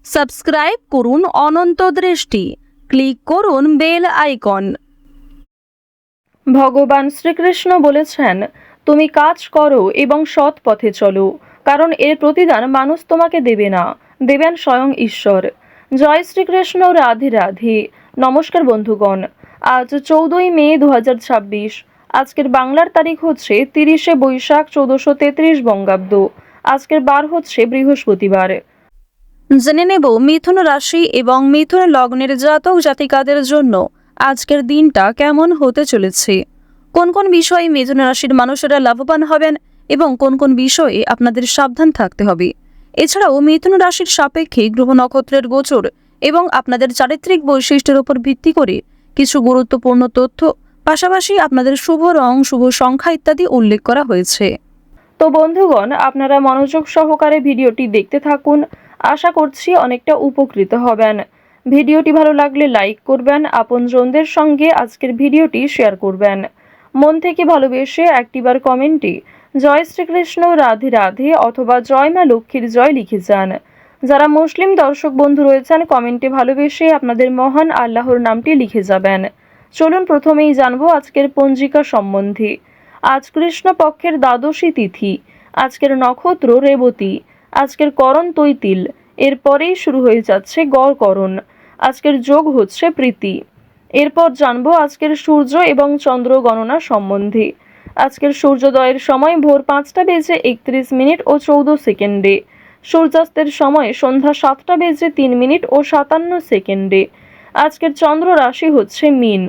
Subscribe করুন অনন্ত দৃষ্টি, click করুন বেল আইকন। ভগবান শ্রীকৃষ্ণ বলেছেন, তুমি কাজ করো এবং সৎ পথে চলো, কারণ এর প্রতিদান মানুষ তোমাকে দেবে না, দেবেন স্বয়ং ঈশ্বর। জয় শ্রীকৃষ্ণ, রাধে রাধে। নমস্কার বন্ধুগণ, আজ 14ই মে 2026। আজকের বাংলার তারিখ হচ্ছে 30শে বৈশাখ 1433 বঙ্গাব্দ। আজকের বার হচ্ছে বৃহস্পতিবার। জেনে নেব মিথুন রাশি এবং মিথুন লগ্নের জাতক জাতিকাদের জন্য আজকের দিনটা কেমন হতে চলেছে, কোন কোন বিষয়ে মিথুন রাশির মানুষেরা লাভবান হবেন এবং কোন কোন বিষয়ে আপনাদের সাবধান থাকতে হবে। এছাড়াও মিথুন রাশির সাপেক্ষে গ্রহ নক্ষত্রের গোচর এবং আপনাদের চারিত্রিক বৈশিষ্ট্যের উপর ভিত্তি করে কিছু গুরুত্বপূর্ণ তথ্য, পাশাপাশি আপনাদের শুভ রং, শুভ সংখ্যা ইত্যাদি উল্লেখ করা হয়েছে। তো বন্ধুগণ, আপনারা মনোযোগ সহকারে ভিডিওটি দেখতে থাকুন। আশা করছি অনেকটা উপকৃত হবেন। ভিডিওটি ভালো লাগলে লাইক করবেন, আপনজনদের সঙ্গে আজকের ভিডিওটি শেয়ার করবেন। মন থেকে ভালোবেসে একটিবার কমেন্টে জয় শ্রীকৃষ্ণ, রাধে রাধে অথবা জয় মা লক্ষ্মীর জয় লিখে যান। যারা মুসলিম দর্শক বন্ধু রয়েছেন, কমেন্টে ভালোবেসে আপনাদের মহান আল্লাহর নামটি লিখে যাবেন। চলুন প্রথমেই জানবো আজকের পঞ্জিকা সম্বন্ধে। আজ কৃষ্ণপক্ষের দ্বাদশী তিথি, আজকের নক্ষত্র রেবতী, আজকের করণ তৈতিল, এরপরেই শুরু হয়ে যাচ্ছে গড়করণ। আজকের যোগ হচ্ছে প্রীতি। এরপর জানবো আজকের সূর্য এবং চন্দ্র গণনা সম্বন্ধে। আজকের সূর্যোদয়ের সময় ভোর 5টা বেজে 31 মিনিট ও 14 সেকেন্ডে, সূর্যাস্তের সময় সন্ধ্যা 7টা বেজে 3 মিনিট ও 57 সেকেন্ডে। আজকের চন্দ্র রাশি হচ্ছে মীন।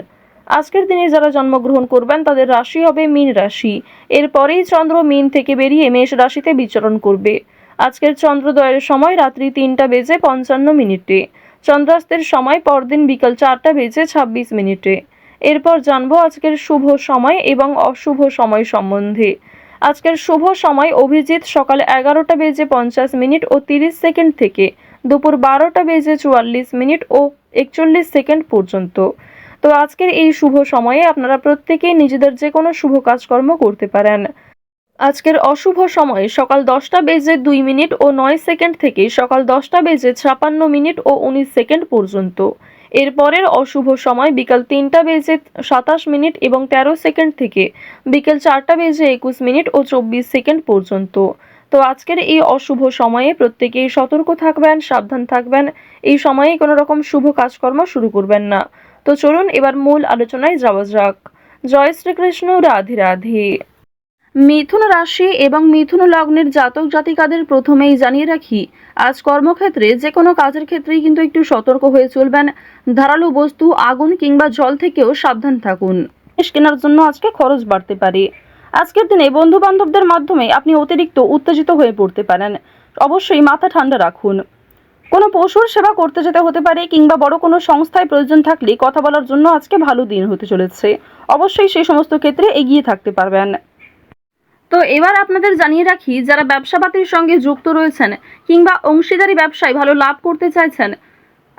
আজকের দিনে যারা জন্মগ্রহণ করবেন তাদের রাশি হবে মীন রাশি। এরপরেই চন্দ্র মীন থেকে বেরিয়ে মেষ রাশিতে বিচরণ করবে। আজকের চন্দ্রোদয়ের সময় রাত্রি 3টা বেজে 55 মিনিটে, চন্দ্রাস্তের সময় পরদিন বিকাল 4টা বেজে 26 মিনিটে। এরপর জানবো আজকের শুভ সময় এবং অশুভ সময় সম্বন্ধে। আজকের শুভ সময় অভিজিৎ সকাল 11টা বেজে 50 মিনিট ও 30 সেকেন্ড থেকে দুপুর 12টা বেজে 44 মিনিট ও 41 সেকেন্ড পর্যন্ত। তো আজকের এই শুভ সময়ে আপনারা প্রত্যেকেই নিজেদের যে কোনো শুভ কাজকর্ম করতে পারেন। আজকের অশুভ সময় সকাল 10টা বেজে 2 মিনিট ও 9 সেকেন্ড থেকে সকাল 10টা বেজে 56 মিনিট ও 19 সেকেন্ড পর্যন্ত। এরপরের অশুভ সময় বিকাল 3টা বেজে 27 মিনিট এবং 13 সেকেন্ড থেকে বিকেল 4টা বেজে 21 মিনিট ও 24 সেকেন্ড পর্যন্ত। তো আজকের এই অশুভ সময়ে প্রত্যেকেই সতর্ক থাকবেন, সাবধান থাকবেন। এই সময়ে কোনো রকম শুভ কাজকর্ম শুরু করবেন না। তো চলুন এবার মূল আলোচনায় যাওয়া যাক। জয় শ্রীকৃষ্ণ, রাধে রাধে। মিথুন রাশি এবং মিথুন লগ্নের জাতক জাতিকাদের প্রথমেই জানিয়ে রাখি, আজ কর্মক্ষেত্রে যে কোনো কাজের ক্ষেত্রেই কিন্তু একটু সতর্ক হয়ে চলবেন। ধারালো বস্তু, আগুন কিংবা জল থেকেও সাবধান থাকুন। কেনার জন্য আজকে খরচ বাড়তে পারে। আজকের দিনে বন্ধু বান্ধবদের মাধ্যমে আপনি অতিরিক্ত উত্তেজিত হয়ে পড়তে পারেন। অবশ্যই মাথা ঠান্ডা রাখুন। কোনো পশুর সেবা করতে যেতে হতে পারে কিংবা বড় কোনো সংস্থায় প্রয়োজন থাকলে কথা বলার জন্য আজকে ভালো দিন হতে চলেছে। অবশ্যই সেই সমস্ত ক্ষেত্রে এগিয়ে থাকতে পারবেন। তো এবার আপনাদের জানিয়ে রাখি, যারা ব্যবসাপাতির সঙ্গে যুক্ত রয়েছেন কিংবা অংশীদারি ব্যবসায় ভালো লাভ করতে চাইছেন,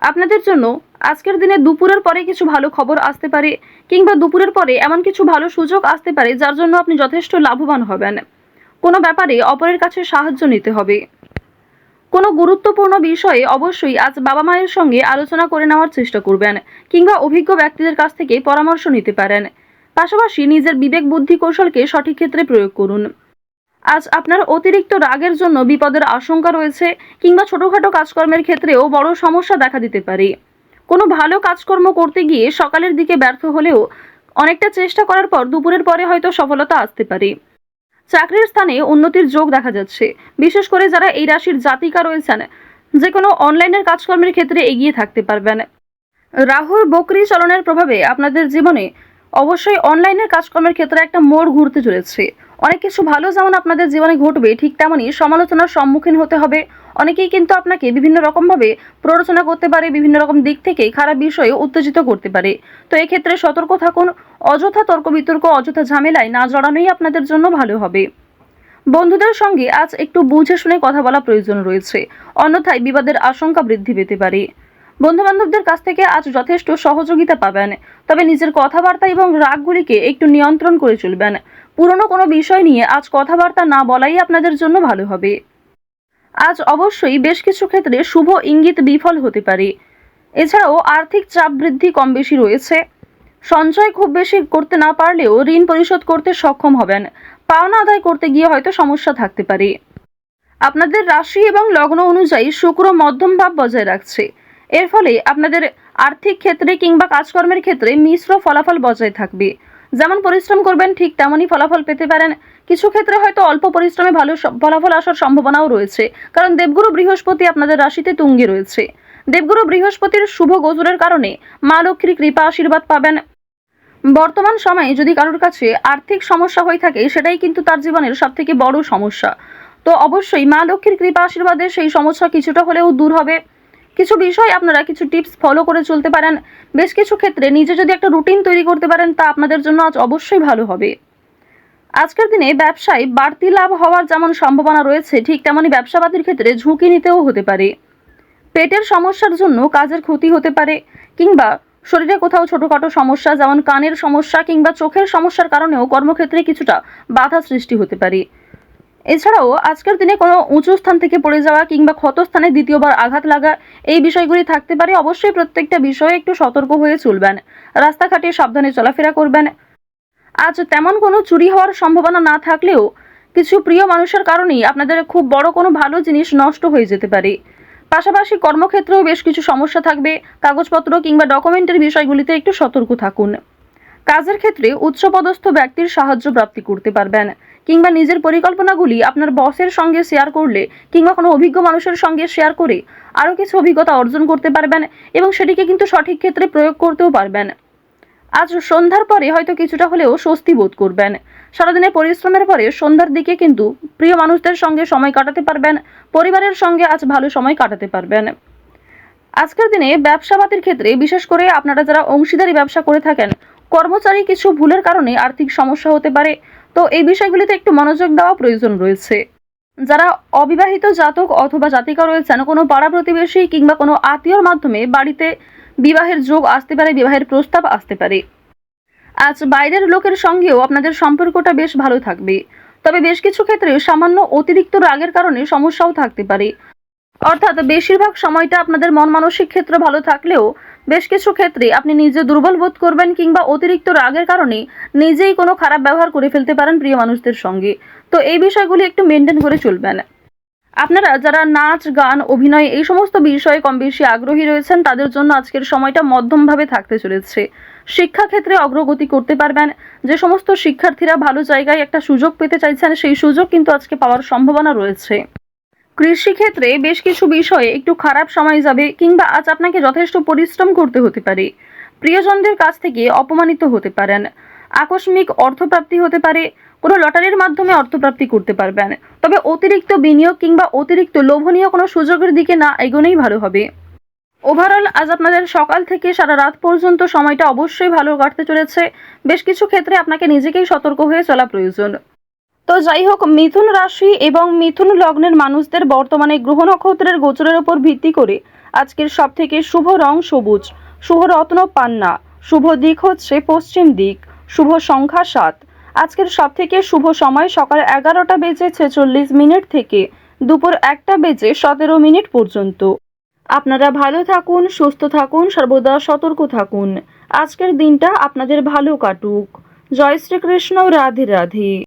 আপনাদের জন্য আজকের দিনে দুপুরের পরে কিছু ভালো খবর আসতে পারে কিংবা দুপুরের পরে এমন কিছু ভালো সুযোগ আসতে পারে যার জন্য আপনি যথেষ্ট লাভবান হবেন। কোনো ব্যাপারে অপরের কাছে সাহায্য নিতে হবে। কোনো গুরুত্বপূর্ণ বিষয়ে অবশ্যই আজ বাবা মায়ের সঙ্গে আলোচনা করে নেওয়ার চেষ্টা করবেন কিংবা অভিজ্ঞ ব্যক্তিদের কাছ থেকে পরামর্শ নিতে পারেন। পাশাপাশি নিজের বিবেক বুদ্ধি কৌশলকে সঠিক ক্ষেত্রে প্রয়োগ করুন। আজ আপনার অতিরিক্ত রাগের জন্য বিপদের আশঙ্কা রয়েছে কিংবা ছোটখাটো কাজকর্মের ক্ষেত্রেও বড় সমস্যা দেখা দিতে পারে। কোনো ভালো কাজকর্ম করতে গিয়ে সকালের দিকে ব্যর্থ হলেও অনেকটা চেষ্টা করার পর দুপুরের পরে হয়তো সফলতা আসতে পারে। চাকরির স্থানে উন্নতির যোগ দেখা যাচ্ছে। বিশেষ করে যারা এই রাশির জাতিকা রয়েছেন, যে কোনো অনলাইনের কাজকর্মের ক্ষেত্রে এগিয়ে থাকতে পারবেন। রাহুর বকরি চলনের প্রভাবে আপনাদের জীবনে অবশ্যই অনলাইনের কাজকর্মের ক্ষেত্রে একটা মোড় ঘুরতে চলেছে। অনেক কিছু ভালো যেমন আপনাদের জীবনে ঘটবে, ঠিক তেমনই সমালোচনার সম্মুখীন হতে হবে। অনেকেই কিন্তু আপনাকে বিভিন্ন রকমভাবে প্ররোচনা করতে পারে, বিভিন্ন রকম দিক থেকে খারাপ বিষয়ে উত্তেজিত করতে পারে। তো এক্ষেত্রে সতর্ক থাকুন। অযথা তর্ক বিতর্ক, অযথা ঝামেলায় না জড়ানোই আপনাদের জন্য ভালো হবে। বন্ধুদের সঙ্গে আজ একটু বুঝে শুনে কথা বলা প্রয়োজন রয়েছে, অন্যথায় বিবাদের আশঙ্কা বৃদ্ধি পেতে পারে। বন্ধু বান্ধবদের কাছ থেকে আজ যথেষ্ট সহযোগিতা পাবেন, তবে নিজের কথাবার্তা এবং রাগগুলিকে একটু নিয়ন্ত্রণ করে চলবেন। পুরনো কোনো বিষয় নিয়ে আজ কথাবার্তা না বলাই আপনাদের জন্য ভালো হবে। আজ অবশ্যই বেশ কিছু ক্ষেত্রে শুভ ইঙ্গিত বিফল হতে পারে। এছাড়াও আর্থিক চাপ বৃদ্ধি কম বেশি রয়েছে। সঞ্চয় খুব বেশি করতে না পারলেও ঋণ পরিশোধ করতে সক্ষম হবেন। পাওনা আদায় করতে গিয়ে হয়তো সমস্যা থাকতে পারে। আপনাদের রাশি এবং লগ্ন অনুযায়ী শুক্র মধ্যম ভাব বজায় রাখছে। এর ফলে আপনাদের আর্থিক ক্ষেত্রে কিংবা কাজকর্মের ক্ষেত্রে মিশ্র ফলাফল বজায় থাকবে। যেমন পরিশ্রম করবেন ঠিক তেমনই ফলাফল পেতে পারেন। কিছু ক্ষেত্রে হয়তো অল্প পরিশ্রমে ভালো ফলাফল আসার সম্ভাবনাও রয়েছে, কারণ দেবগুরু বৃহস্পতি আপনাদের রাশিতে তুঙ্গে রয়েছে। দেবগুরু বৃহস্পতির শুভ গোচরের কারণে মা লক্ষ্মীর কৃপা আশীর্বাদ পাবেন। বর্তমান সময়ে যদি কারোর কাছে আর্থিক সমস্যা হয়ে থাকে, সেটাই কিন্তু তার জীবনের সবথেকে বড় সমস্যা। তো অবশ্যই মা লক্ষ্মীর কৃপা আশীর্বাদে সেই সমস্যা কিছুটা হলেও দূর হবে। কিছু বিষয় আপনারা কিছু টিপস ফলো করে চলতে পারেন। বেশ কিছু ক্ষেত্রে নিজে যদি একটা রুটিন তৈরি করতে পারেন, তা আপনাদের জন্য আজ অবশ্যই ভালো হবে। আজকের দিনে ব্যবসায় বাড়তি লাভ হওয়ার যেমন সম্ভাবনা রয়েছে, ঠিক তেমনই ব্যবসাপাতির ক্ষেত্রে ঝুঁকি নিতেও হতে পারে। পেটের সমস্যার জন্য কাজের ক্ষতি হতে পারে, কিংবা শরীরে কোথাও ছোটখাটো সমস্যা যেমন কানের সমস্যা কিংবা চোখের সমস্যার কারণেও কর্মক্ষেত্রে কিছুটা বাধা সৃষ্টি হতে পারে। এছাড়াও আজকের দিনে কোনো উঁচু স্থান থেকে পড়ে যাওয়া কিংবা ক্ষতস্থানে দ্বিতীয়বার আঘাত লাগা, এই বিষয়গুলি থাকতে পারে। অবশ্যই প্রত্যেকটা বিষয়ে একটু সতর্ক হয়ে চলবেন। রাস্তাঘাটে সাবধানে চলাফেরা করবেন। আজ তেমন কোনো চুরি হওয়ার সম্ভাবনা না থাকলেও কিছু প্রিয় মানুষের কারণেই আপনাদের খুব বড় কোনো ভালো জিনিস নষ্ট হয়ে যেতে পারে। পাশাপাশি কর্মক্ষেত্রেও বেশ কিছু সমস্যা থাকবে। কাগজপত্র কিংবা ডকুমেন্টের বিষয়গুলিতে একটু সতর্ক থাকুন। কাজের ক্ষেত্রে উচ্চপদস্থ ব্যক্তির সাহায্য প্রাপ্তি করতে পারবেন, কিংবা নিজের পরিকল্পনাগুলি আপনার বসের সঙ্গে শেয়ার করলে কিংবা কোনো অভিজ্ঞ মানুষের সঙ্গে শেয়ার করে আরও কিছু অভিজ্ঞতা অর্জন করতে পারবেন, এবং সেটিকে কিন্তু সঠিক ক্ষেত্রে প্রয়োগ করতেও পারবেন। আজ সন্ধ্যার পরে হয়তো কিছুটা হলেও স্বস্তি বোধ করবেন। সারাদিনের পরিশ্রমের পরে সন্ধ্যার দিকে কিন্তু প্রিয় মানুষদের সঙ্গে সময় কাটাতে পারবেন। পরিবারের সঙ্গে আজ ভালো সময় কাটাতে পারবেন। আজকের দিনে ব্যবসাপাতির ক্ষেত্রে বিশেষ করে আপনারা যারা অংশীদারি ব্যবসা করে থাকেন, কর্মচারী কিছু ভুলের কারণে আর্থিক সমস্যা হতে পারে। তো এই বিষয়গুলিতে একটু মনোযোগ দেওয়া প্রয়োজন রয়েছে। যারা অবিবাহিত জাতক অথবা জাতিকা রয়েছেন, কোনো পাড়া প্রতিবেশী কিংবা কোনো আত্মীয়র মাধ্যমে বাড়িতে বিবাহের যোগ আসতে পারে, বিবাহের প্রস্তাব আসতে পারে। আজ বাইরের লোকের সঙ্গেও আপনাদের সম্পর্কটা বেশ ভালো থাকবে। তবে বেশ কিছু ক্ষেত্রে সামান্য অতিরিক্ত রাগের কারণে সমস্যাও থাকতে পারে। অর্থাৎ বেশিরভাগ সময়টা আপনাদের মন মানসিক ক্ষেত্র ভালো থাকলেও বেশ কিছু ক্ষেত্রে আপনি নিজে দুর্বল বোধ করবেন, কিংবা অতিরিক্ত রাগের কারণে নিজেই কোনো খারাপ ব্যবহার করে ফেলতে পারেন প্রিয় মানুষদের সঙ্গে। তো এই বিষয়গুলি একটু মেনটেন করে চলবেন। আপনারা যারা নাচ, গান, অভিনয় এই সমস্ত বিষয়ে কম বেশি আগ্রহী রয়েছেন, তাদের জন্য আজকের সময়টা মধ্যমভাবে থাকতে চলেছে। শিক্ষাক্ষেত্রে অগ্রগতি করতে পারবেন। যে সমস্ত শিক্ষার্থীরা ভালো জায়গায় একটা সুযোগ পেতে চাইছেন, সেই সুযোগ কিন্তু আজকে পাওয়ার সম্ভাবনা রয়েছে। কৃষিক্ষেত্রে বেশ কিছু বিষয়ে একটু খারাপ সময় যাবে, কিংবা আজ আপনাকে যথেষ্ট পরিশ্রম করতে হতে পারে। প্রিয়জনদের কাছ থেকে অপমানিত হতে পারেন। আকস্মিক অর্থপ্রাপ্তি হতে পারে। কোনো লটারির মাধ্যমে অর্থপ্রাপ্তি করতে পারবেন। তবে অতিরিক্ত বিনিয়োগ কিংবা অতিরিক্ত লোভনীয় কোনো সুযোগের দিকে না এগোনোই ভালো হবে। ওভারঅল আজ আপনাদের সকাল থেকে সারা রাত পর্যন্ত সময়টা অবশ্যই ভালো কাটতে চলেছে। বেশ কিছু ক্ষেত্রে আপনাকে নিজেকেই সতর্ক হয়ে চলা প্রয়োজন। তো যাই হোক, মিথুন রাশি এবং মিথুন লগ্নের মানুষদের বর্তমানে গ্রহ নক্ষত্রের গোচরের উপর ভিত্তি করে আজকের সবথেকে শুভ রং সবুজ, শুভ রত্ন পান্না, শুভ দিক হচ্ছে পশ্চিম দিক, শুভ সংখ্যা 7। আজকের সবথেকে শুভ সময় সকাল 11:46 থেকে দুপুর 1:17 পর্যন্ত। আপনারা ভালো থাকুন, সুস্থ থাকুন, সর্বদা সতর্ক থাকুন। আজকের দিনটা আপনাদের ভালো কাটুক। জয় শ্রীকৃষ্ণ। রাধে রাধে।